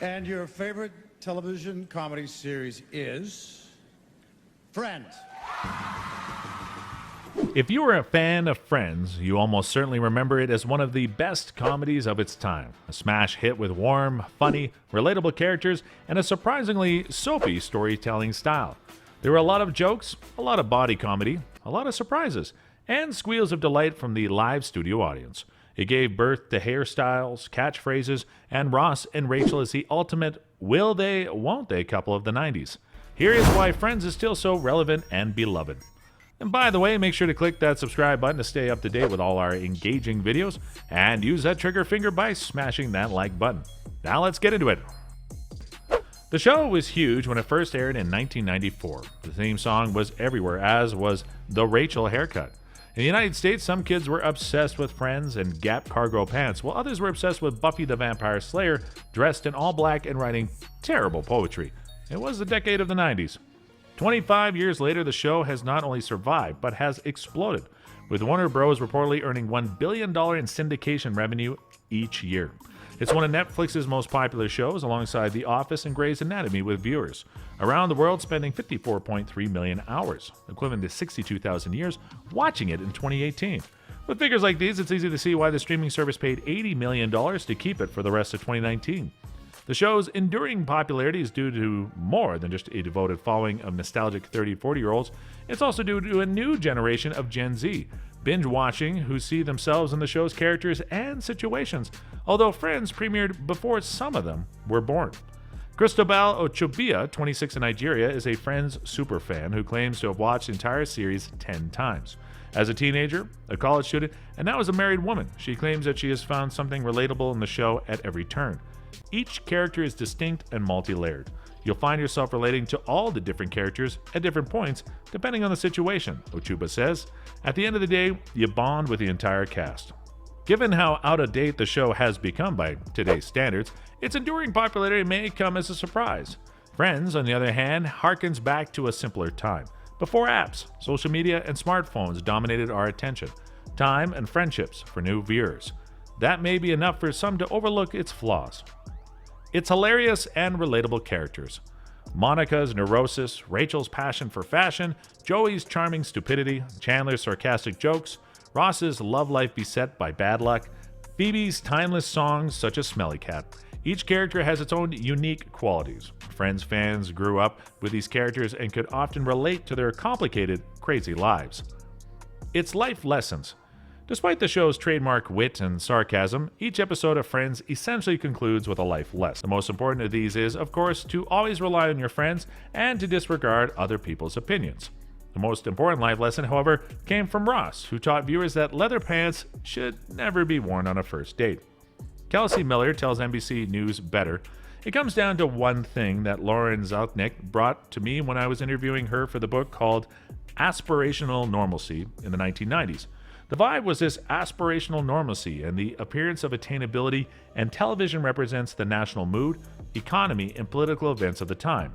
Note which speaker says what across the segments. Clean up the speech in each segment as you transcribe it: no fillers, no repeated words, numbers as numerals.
Speaker 1: And your favorite television comedy series is Friends.
Speaker 2: If you were a fan of Friends, you almost certainly remember it as one of the best comedies of its time. A smash hit with warm, funny, relatable characters and a surprisingly soapy storytelling style. There were a lot of jokes, a lot of body comedy, a lot of surprises, and squeals of delight from the live studio audience. It gave birth to hairstyles, catchphrases, and Ross and Rachel as the ultimate will they, won't they couple of the 90s. Here is why Friends is still so relevant and beloved. And by the way, make sure to click that subscribe button to stay up to date with all our engaging videos, and use that trigger finger by smashing that like button. Now let's get into it. The show was huge when it first aired in 1994. The theme song was everywhere, as was the Rachel haircut. In the United States, some kids were obsessed with Friends and Gap cargo pants, while others were obsessed with Buffy the Vampire Slayer, dressed in all black and writing terrible poetry. It was the decade of the 90s. 25 years later, the show has not only survived, but has exploded, with Warner Bros. Reportedly earning $1 billion in syndication revenue each year. It's one of Netflix's most popular shows, alongside The Office and Grey's Anatomy, with viewers around the world spending 54.3 million hours, equivalent to 62,000 years, watching it in 2018. With figures like these, it's easy to see why the streaming service paid $80 million to keep it for the rest of 2019. The show's enduring popularity is due to more than just a devoted following of nostalgic 30-40-year-olds. It's also due to a new generation of Gen Z, binge-watching, who see themselves in the show's characters and situations, although Friends premiered before some of them were born. Cristobal Ochobia, 26 in Nigeria, is a Friends superfan who claims to have watched the entire series 10 times. As a teenager, a college student, and now as a married woman, she claims that she has found something relatable in the show at every turn. Each character is distinct and multi-layered. You'll find yourself relating to all the different characters at different points, depending on the situation, Ochuba says. At the end of the day, you bond with the entire cast. Given how out of date the show has become by today's standards, its enduring popularity may come as a surprise. Friends, on the other hand, harkens back to a simpler time, before apps, social media, and smartphones dominated our attention, time and friendships for new viewers. That may be enough for some to overlook its flaws. It's hilarious and relatable characters. Monica's neurosis, Rachel's passion for fashion, Joey's charming stupidity, Chandler's sarcastic jokes, Ross's love life beset by bad luck, Phoebe's timeless songs such as Smelly Cat. Each character has its own unique qualities. Friends fans grew up with these characters and could often relate to their complicated, crazy lives. It's life lessons. Despite the show's trademark wit and sarcasm, each episode of Friends essentially concludes with a life lesson. The most important of these is, of course, to always rely on your friends and to disregard other people's opinions. The most important life lesson, however, came from Ross, who taught viewers that leather pants should never be worn on a first date. Kelsey Miller tells NBC News Better, "It comes down to one thing that Lauren Zalknick brought to me when I was interviewing her for the book called Aspirational Normalcy in the 1990s. The vibe was this aspirational normalcy and the appearance of attainability, and television represents the national mood, economy, and political events of the time.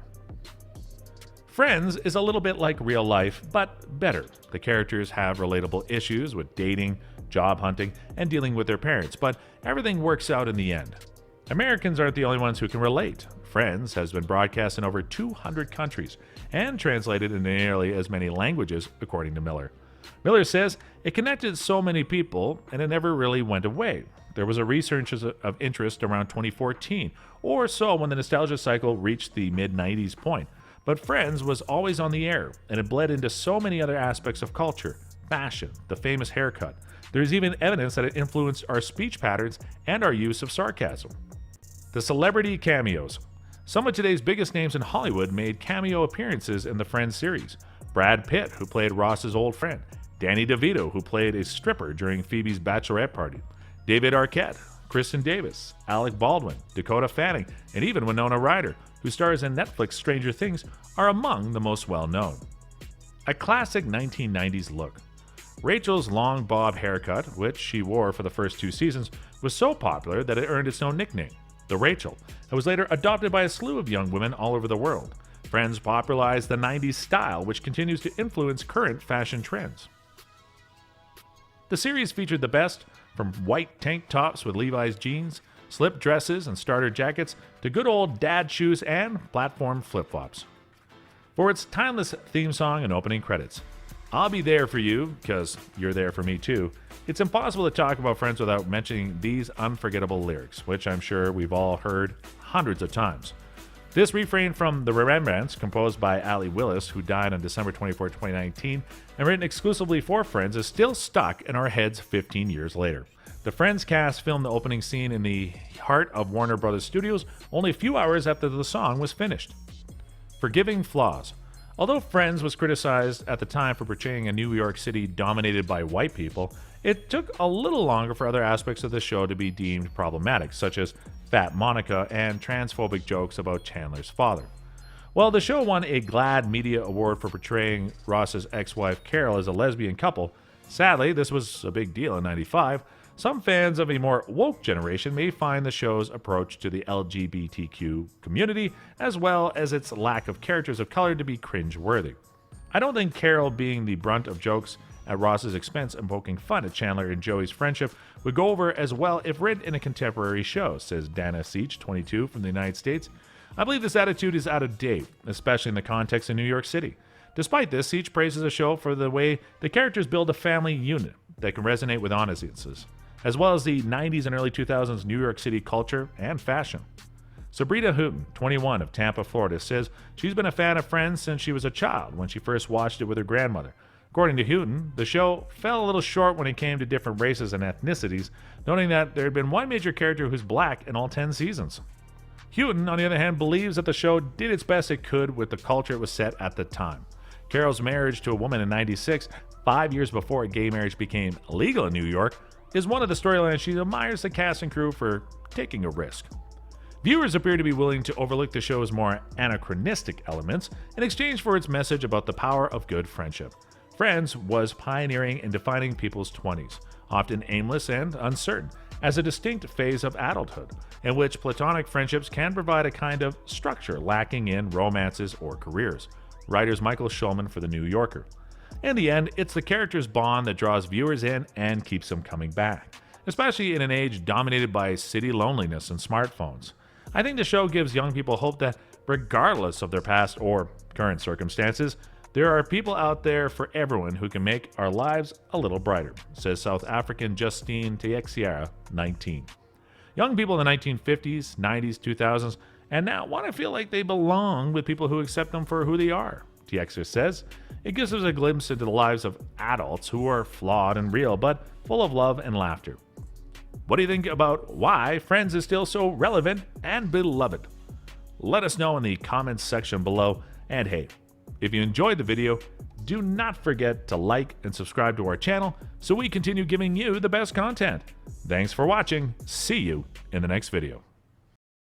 Speaker 2: Friends is a little bit like real life, but better. The characters have relatable issues with dating, job hunting, and dealing with their parents, but everything works out in the end. Americans aren't the only ones who can relate. Friends has been broadcast in over 200 countries and translated into nearly as many languages, according to Miller. Miller says it connected so many people and it never really went away. There was a resurgence of interest around 2014 or so when the nostalgia cycle reached the mid-90s point. But Friends was always on the air, and it bled into so many other aspects of culture, fashion, the famous haircut. There's even evidence that it influenced our speech patterns and our use of sarcasm. The celebrity cameos. Some of today's biggest names in Hollywood made cameo appearances in the Friends series. Brad Pitt, who played Ross's old friend. Danny DeVito, who played a stripper during Phoebe's bachelorette party. David Arquette, Kristen Davis, Alec Baldwin, Dakota Fanning, and even Winona Ryder, who stars in Netflix Stranger Things, are among the most well-known. A classic 1990s look. Rachel's long bob haircut, which she wore for the first 2 seasons, was so popular that it earned its own nickname, The Rachel, and was later adopted by a slew of young women all over the world. Friends popularized the 90s style, which continues to influence current fashion trends. The series featured the best from white tank tops with Levi's jeans, slip dresses and starter jackets to good old dad shoes and platform flip-flops. For its timeless theme song and opening credits, I'll be there for you, because you're there for me too. It's impossible to talk about Friends without mentioning these unforgettable lyrics, which I'm sure we've all heard hundreds of times. This refrain from The Rembrandts, composed by Ali Willis, who died on December 24, 2019, and written exclusively for Friends, is still stuck in our heads 15 years later. The Friends cast filmed the opening scene in the heart of Warner Brothers Studios only a few hours after the song was finished. Forgiving flaws. Although Friends was criticized at the time for portraying a New York City dominated by white people, it took a little longer for other aspects of the show to be deemed problematic, such as Fat Monica and transphobic jokes about Chandler's father. While the show won a GLAAD Media Award for portraying Ross's ex-wife Carol as a lesbian couple, sadly, this was a big deal in '95. Some fans of a more woke generation may find the show's approach to the LGBTQ community, as well as its lack of characters of color, to be cringe-worthy. I don't think Carol being the brunt of jokes at Ross's expense and poking fun at Chandler and Joey's friendship would go over as well if written in a contemporary show, says Dana Seach, 22, from the United States. I believe this attitude is out of date, especially in the context of New York City. Despite this, Seach praises the show for the way the characters build a family unit that can resonate with audiences, as well as the 90s and early 2000s New York City culture and fashion. Sabrina Houghton, 21, of Tampa, Florida, says she's been a fan of Friends since she was a child when she first watched it with her grandmother. According to Houghton, the show fell a little short when it came to different races and ethnicities, noting that there had been one major character who's black in all 10 seasons. Houghton, on the other hand, believes that the show did its best it could with the culture it was set at the time. Carol's marriage to a woman in '96, 5 years before gay marriage became legal in New York, is one of the storylines she admires the cast and crew for taking a risk. Viewers appear to be willing to overlook the show's more anachronistic elements in exchange for its message about the power of good friendship. Friends was pioneering in defining people's 20s, often aimless and uncertain, as a distinct phase of adulthood, in which platonic friendships can provide a kind of structure lacking in romances or careers. Writers Michael Schulman for The New Yorker. In the end, it's the characters' bond that draws viewers in and keeps them coming back, especially in an age dominated by city loneliness and smartphones. I think the show gives young people hope that, regardless of their past or current circumstances, there are people out there for everyone who can make our lives a little brighter, says South African Justine Teixeira, 19. Young people in the 1950s, 90s, 2000s, and now want to feel like they belong with people who accept them for who they are, Teixeira says. It gives us a glimpse into the lives of adults who are flawed and real, but full of love and laughter. What do you think about why Friends is still so relevant and beloved? Let us know in the comments section below, and hey, if you enjoyed the video, do not forget to like and subscribe to our channel so we continue giving you the best content. Thanks for watching. See you in the next video.